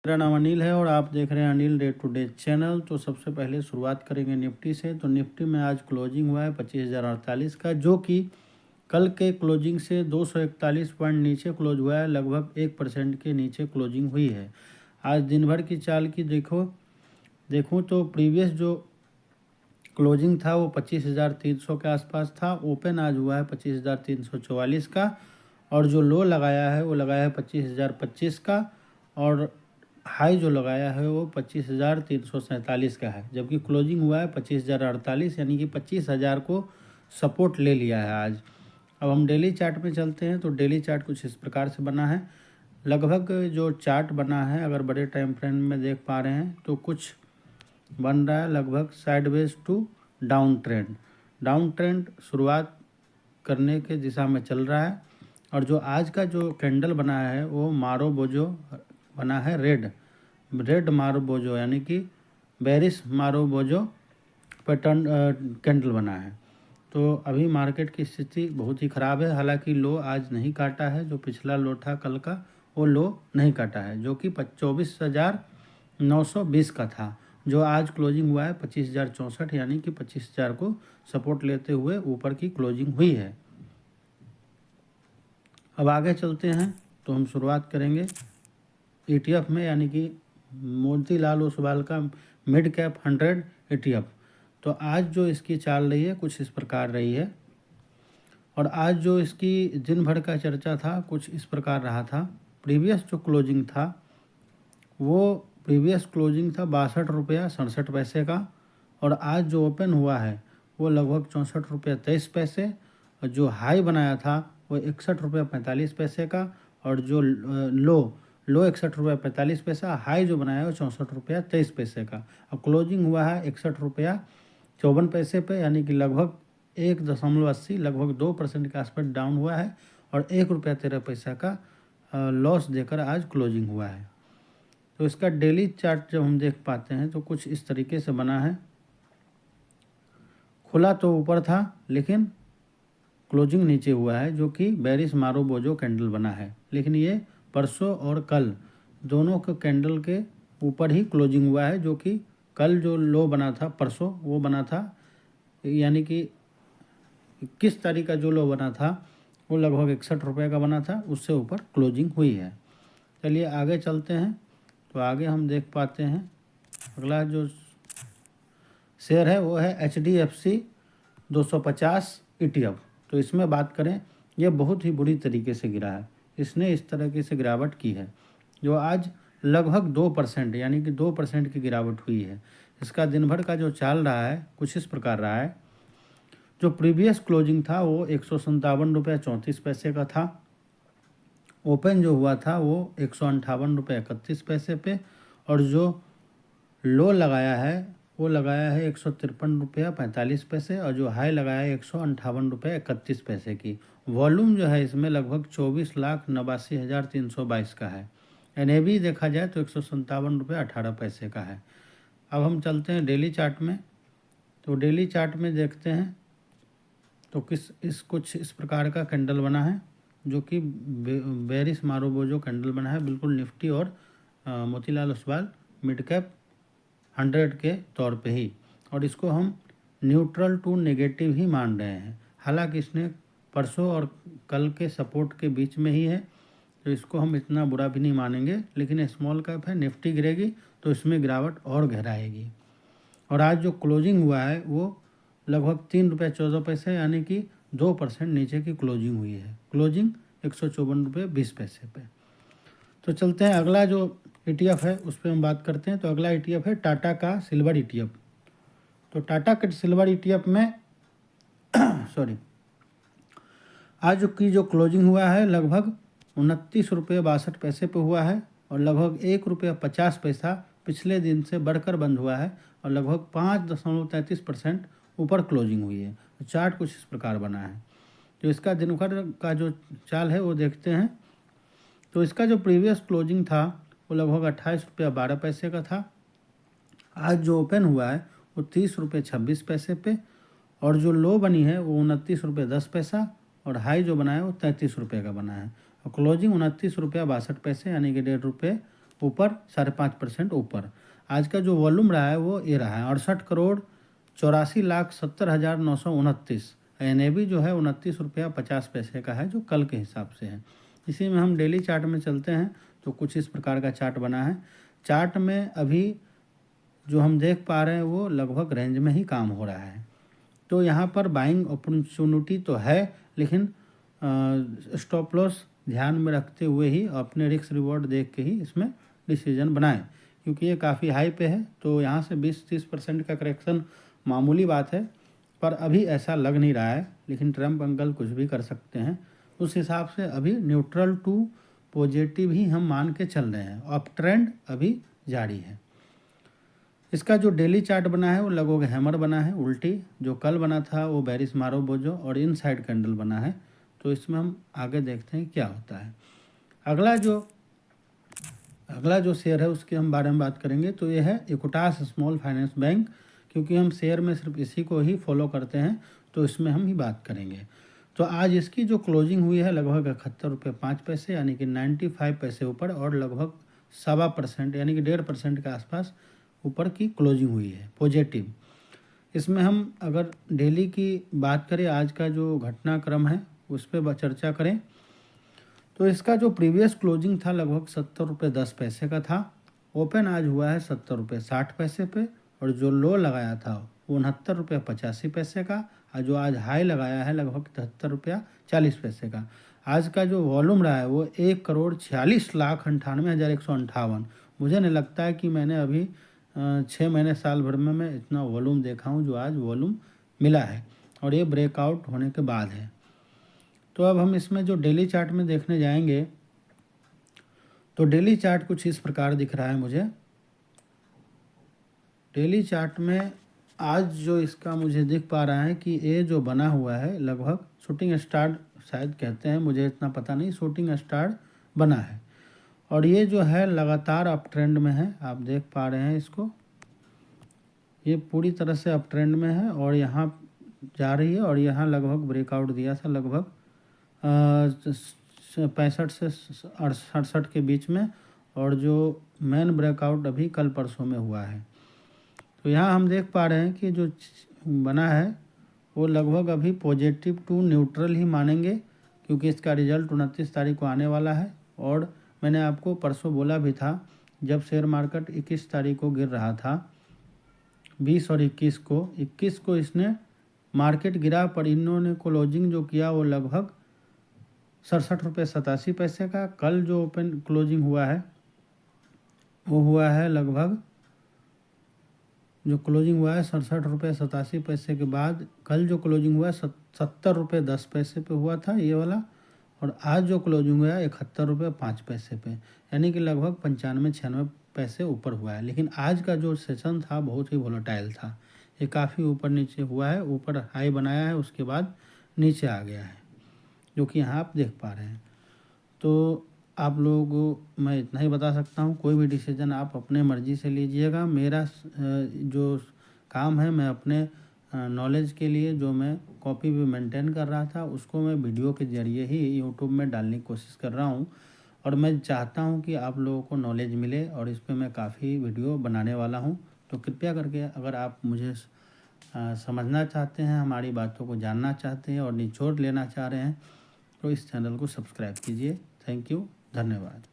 मेरा नाम अनिल है और आप देख रहे हैं Anil day to day channel. तो सबसे पहले शुरुआत करेंगे निफ्टी से। तो निफ्टी में आज क्लोजिंग हुआ है 25,048 का, जो कि कल के क्लोजिंग से 241 पॉइंट नीचे क्लोज हुआ है। लगभग 1% के नीचे क्लोजिंग हुई है। आज दिन भर की चाल की देखूँ तो प्रीवियस जो क्लोजिंग था वो 25,300 के आसपास था। ओपन आज हुआ है 25,344 का, और जो लो लगाया है वो लगाया है 25,025 का, और हाई जो लगाया है वो 25,347 का है। जबकि क्लोजिंग हुआ है 25,048, यानी कि 25,000 को सपोर्ट ले लिया है आज। अब हम डेली चार्ट में चलते हैं। तो डेली चार्ट कुछ इस प्रकार से बना है। लगभग जो चार्ट बना है, अगर बड़े टाइम फ्रेम में देख पा रहे हैं तो कुछ बन रहा है लगभग साइडवेज टू डाउन ट्रेंड शुरुआत करने के दिशा में चल रहा है। और जो आज का जो कैंडल बना है वो मारोबोजो बना है, रेड मारोबोजो, यानी कि बेरिश मारोबोजो पैटर्न कैंडल बना है। तो अभी मार्केट की स्थिति बहुत ही ख़राब है। हालांकि लो आज नहीं काटा है। जो पिछला लो था कल का, वो लो नहीं काटा है, जो कि 24,920 का था। जो आज क्लोजिंग हुआ है 25,064, यानी कि 25,000 को सपोर्ट लेते हुए ऊपर की क्लोजिंग हुई है। अब आगे चलते हैं। तो हम शुरुआत करेंगे ETF में, यानी कि मोतीलाल ओसवाल का मिड कैप 100 ETF। तो आज जो इसकी चाल रही है कुछ इस प्रकार रही है, और आज जो इसकी दिन भर का चर्चा था कुछ इस प्रकार रहा था। प्रीवियस जो क्लोजिंग था वो प्रीवियस क्लोजिंग था 62 रुपया 67 पैसे का, और आज जो ओपन हुआ है वो लगभग 64 रुपया 23 पैसे, और जो हाई बनाया था वो 61 रुपया 45 पैसे का, और जो लो 61 रुपया 45 पैसा, हाई जो बनाया है वो 64 रुपया 23 पैसे का। अब क्लोजिंग हुआ है 61 रुपया 54 पैसे पे, यानी कि लगभग 1.80 लगभग 2% के आसपास डाउन हुआ है, और 1 रुपया 13 पैसा का लॉस देकर आज क्लोजिंग हुआ है। तो इसका डेली चार्ट जब हम देख पाते हैं तो कुछ इस तरीके से बना है। खुला तो ऊपर था लेकिन क्लोजिंग नीचे हुआ है, जो कि बेरिश मारोबोजो कैंडल बना है। लेकिन ये परसों और कल दोनों के कैंडल के ऊपर ही क्लोजिंग हुआ है। जो कि कल जो लो बना था परसों वो बना था, यानी कि 21 तारीख का जो लो बना था वो लगभग 61 रुपये का बना था, उससे ऊपर क्लोजिंग हुई है। चलिए आगे चलते हैं। तो आगे हम देख पाते हैं अगला जो शेयर है वो है HDFC 250 ETF। तो इसमें बात करें, ये बहुत ही बुरी तरीके से गिरा है। इसने इस तरीके से गिरावट की है जो आज लगभग 2%, यानी कि 2% की गिरावट हुई है। इसका दिन भर का जो चाल रहा है कुछ इस प्रकार रहा है। जो प्रीवियस क्लोजिंग था वो 157 रुपया 34 पैसे का था। ओपन जो हुआ था वो 158 रुपया 31 पैसे पे, और जो लो लगाया है वो लगाया है 153 रुपया 45 पैसे, और जो हाई लगाया है 158 रुपया 31 पैसे की। वॉल्यूम जो है इसमें लगभग 24,89,322 का है। NAV देखा जाए तो 157 रुपया 18 पैसे का है। अब हम चलते हैं डेली चार्ट में। तो डेली चार्ट में देखते हैं तो कुछ इस प्रकार का कैंडल बना है, जो कि बेरिश मारोबोजो कैंडल बना है, बिल्कुल निफ्टी और मोतीलाल ओसवाल मिड कैप 100 के तौर पे ही। और इसको हम न्यूट्रल टू नेगेटिव ही मान रहे हैं। हालांकि इसने परसों और कल के सपोर्ट के बीच में ही है, तो इसको हम इतना बुरा भी नहीं मानेंगे। लेकिन स्मॉल कैप है, निफ्टी गिरेगी तो इसमें गिरावट और गहराएगी। और आज जो क्लोजिंग हुआ है वो लगभग 3 रुपया 14 पैसे, यानी कि 2% नीचे की क्लोजिंग हुई है। क्लोजिंग 154 रुपये 20 पैसे पे। तो चलते हैं अगला जो ETF है उस पर हम बात करते हैं। तो अगला ETF है टाटा का सिल्वर ETF। तो टाटा के सिल्वर ETF में सॉरी, आज की जो क्लोजिंग हुआ है लगभग 29 रुपये 62 पैसे पे हुआ है, और लगभग 1 रुपया 50 पैसा पिछले दिन से बढ़कर बंद हुआ है, और लगभग 5.33% ऊपर क्लोजिंग हुई है। तो चार्ट कुछ इस प्रकार बना है। तो इसका दिन भर का जो चाल है वो देखते हैं। तो इसका जो प्रीवियस क्लोजिंग था वो लगभग 28 रुपया 12 पैसे का था। आज जो ओपन हुआ है वो 30 रुपये 26 पैसे पे, और जो लो बनी है वो 29 रुपये 10 पैसा, और हाई जो बना है वो 33 रुपये का बना है, और क्लोजिंग 29 रुपया 62 पैसे, यानी कि 1.5 रुपये ऊपर 5.5% ऊपर। आज का जो वॉल्यूम रहा है वो ये रहा है 68,84,70,929। NAV जो है 29 रुपया 50 पैसे का है, जो कल के हिसाब से है। इसी में हम डेली चार्ट में चलते हैं तो कुछ इस प्रकार का चार्ट बना है। चार्ट में अभी जो हम देख पा रहे हैं वो लगभग रेंज में ही काम हो रहा है। तो यहाँ पर बाइंग अपॉर्चुनिटी तो है, लेकिन स्टॉप लॉस ध्यान में रखते हुए ही अपने रिस्क रिवॉर्ड देख के ही इसमें डिसीजन बनाएं, क्योंकि ये काफ़ी हाई पे है। तो यहाँ से 20-30% का करेक्शन मामूली बात है, पर अभी ऐसा लग नहीं रहा है। लेकिन ट्रम्प अंकल कुछ भी कर सकते हैं, उस हिसाब से अभी न्यूट्रल टू पॉजिटिव ही हम मान के चल रहे हैं। अप ट्रेंड अभी जारी है। इसका जो डेली चार्ट बना है वो लगभग हैमर बना है उल्टी। जो कल बना था वो बेरिश मारो बोझो और इनसाइड कैंडल बना है। तो इसमें हम आगे देखते हैं क्या होता है। अगला जो शेयर है उसके हम बारे में बात करेंगे। तो ये है इक्विटास स्मॉल फाइनेंस बैंक। क्योंकि हम शेयर में सिर्फ इसी को ही फॉलो करते हैं तो इसमें हम ही बात करेंगे। तो आज इसकी जो क्लोजिंग हुई है लगभग 71 रुपये 5 पैसे, यानी कि 95 पैसे ऊपर, और लगभग 1.25% यानी कि 1.5% के आसपास ऊपर की क्लोजिंग हुई है पॉजिटिव। इसमें हम अगर डेली की बात करें, आज का जो घटनाक्रम है उस पर चर्चा करें, तो इसका जो प्रीवियस क्लोजिंग था लगभग 70 रुपये 10 पैसे का था। ओपन आज हुआ है 70 रुपये 60 पैसे पे, और जो लो लगाया था वो 69 रुपये 85 पैसे का, और जो आज हाई लगाया है लगभग 73 रुपया 40 पैसे का। आज का जो वॉल्यूम रहा है वो 1,46,98,158। मुझे नहीं लगता है कि मैंने अभी 6 महीने साल भर में मैं इतना वॉल्यूम देखा हूँ जो आज वॉल्यूम मिला है, और ये ब्रेकआउट होने के बाद है। तो अब हम इसमें जो डेली चार्ट में देखने जाएंगे तो डेली चार्ट कुछ इस प्रकार दिख रहा है मुझे। डेली चार्ट में आज जो इसका मुझे दिख पा रहा है कि ये जो बना हुआ है लगभग शूटिंग स्टार शायद कहते हैं, मुझे इतना पता नहीं, शूटिंग स्टार बना है। और ये जो है लगातार अप ट्रेंड में है, आप देख पा रहे हैं इसको, ये पूरी तरह से अप ट्रेंड में है और यहाँ जा रही है। और यहाँ लगभग ब्रेकआउट दिया था लगभग 65 से 68 के बीच में, और जो मेन ब्रेकआउट अभी कल परसों में हुआ है। तो यहाँ हम देख पा रहे हैं कि जो बना है वो लगभग अभी पॉजिटिव टू न्यूट्रल ही मानेंगे, क्योंकि इसका रिजल्ट 29 तारीख को आने वाला है। और मैंने आपको परसों बोला भी था, जब शेयर मार्केट 21 तारीख को गिर रहा था, 20 और 21 को इसने मार्केट गिरा, पर इन्होंने क्लोजिंग जो किया वो लगभग 67 रुपये 87 पैसे का। कल जो ओपन क्लोजिंग हुआ है वो हुआ है लगभग, जो क्लोजिंग हुआ है 67 रुपये 87 पैसे के बाद कल जो क्लोजिंग हुआ है 70 रुपये 10 पैसे पे हुआ था ये वाला, और आज जो क्लोजिंग हुआ है 71 रुपये 5 पैसे पे, यानी कि लगभग 95-96 पैसे ऊपर हुआ है। लेकिन आज का जो सेशन था बहुत ही वोलेटाइल था, ये काफ़ी ऊपर नीचे हुआ है। ऊपर हाई बनाया है, उसके बाद नीचे आ गया है, जो कि यहाँ आप देख पा रहे हैं। तो आप लोगों को मैं इतना ही बता सकता हूँ, कोई भी डिसीजन आप अपने मर्ज़ी से लीजिएगा। मेरा जो काम है, मैं अपने नॉलेज के लिए जो मैं कॉपी भी मेंटेन कर रहा था उसको मैं वीडियो के ज़रिए ही यूट्यूब में डालने की कोशिश कर रहा हूँ। और मैं चाहता हूँ कि आप लोगों को नॉलेज मिले, और इस पर मैं काफ़ी वीडियो बनाने वाला हूँ। तो कृपया करके अगर आप मुझे समझना चाहते हैं, हमारी बातों को जानना चाहते हैं और निचोड़ लेना चाह रहे हैं, तो इस चैनल को सब्सक्राइब कीजिए। थैंक यू, धन्यवाद।